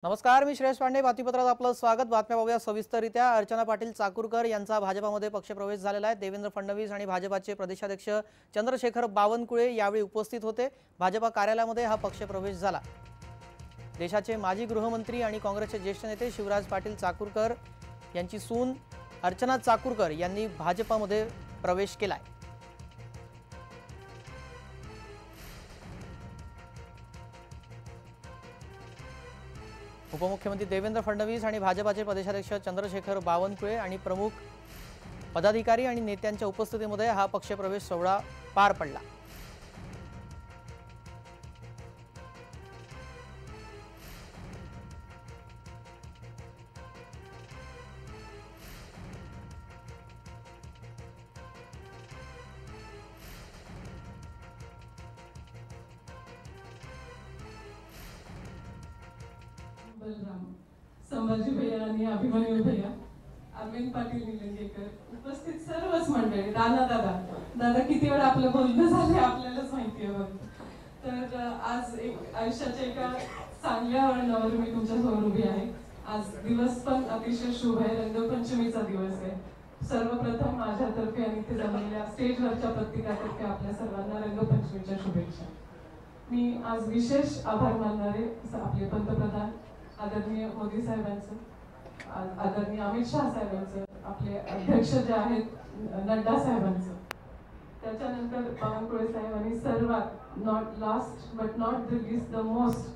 नमस्कार, मी श्रेयस पांडे. बातमीपत्रात आपलं स्वागत. बातम्या बघूया सविस्तररित्या. अर्चना पाटील चाकूरकर यांचा भाजपामध्ये पक्षप्रवेश झालेला आहे. देवेंद्र फडणवीस आणि भाजपाचे प्रदेशाध्यक्ष चंद्रशेखर बावनकुळे यावेळी उपस्थित होते. भाजपा कार्यालयामध्ये हा पक्षप्रवेश झाला. देशाचे माजी गृहमंत्री आणि काँग्रेसचे ज्येष्ठ नेते शिवराज पाटील चाकूरकर यांची सून अर्चना चाकूरकर यांनी भाजपामध्ये प्रवेश केलाय. उपमुख्यमंत्री देवेंद्र फडणवीस आणि भाजपाचे प्रदेशाध्यक्ष चंद्रशेखर बावनकुळे आणि प्रमुख पदाधिकारी आणि नेत्यांच्या उपस्थितीमध्ये हा पक्षप्रवेश सोहळा पार पडला. बलराम, संभाजी भैया आणि अभिमन्यू भैया, अरविंद पाटील निलंगेकर, उपस्थित सर्वच मंडळी, दादा किती वेळ आपलं बोलणं झालं आपल्यालाच माहिती आहे. बघ, तर आज एक आयुष्याच्या एका चांगल्या वळणावर मी तुमच्यासमोर उभी आहे. आज दिवस पण अतिशय शुभ आहे. रंगपंचमीचा दिवस आहे. सर्वप्रथम माझ्यातर्फे आणि ते जमलेल्या स्टेजवरच्या प्रत्येकातर्फे आपल्या सर्वांना रंगपंचमीच्या शुभेच्छा. मी आज विशेष आभार मानणारे आपले पंतप्रधान आदरणीय मोदी साहेबांचं, आदरणीय अमित शाह साहेबांचं, आपले अध्यक्ष जे आहेत नड्डा साहेबांचं, त्याच्यानंतर बावनकुळे साहेब आणि सर्वात not last but not the list the most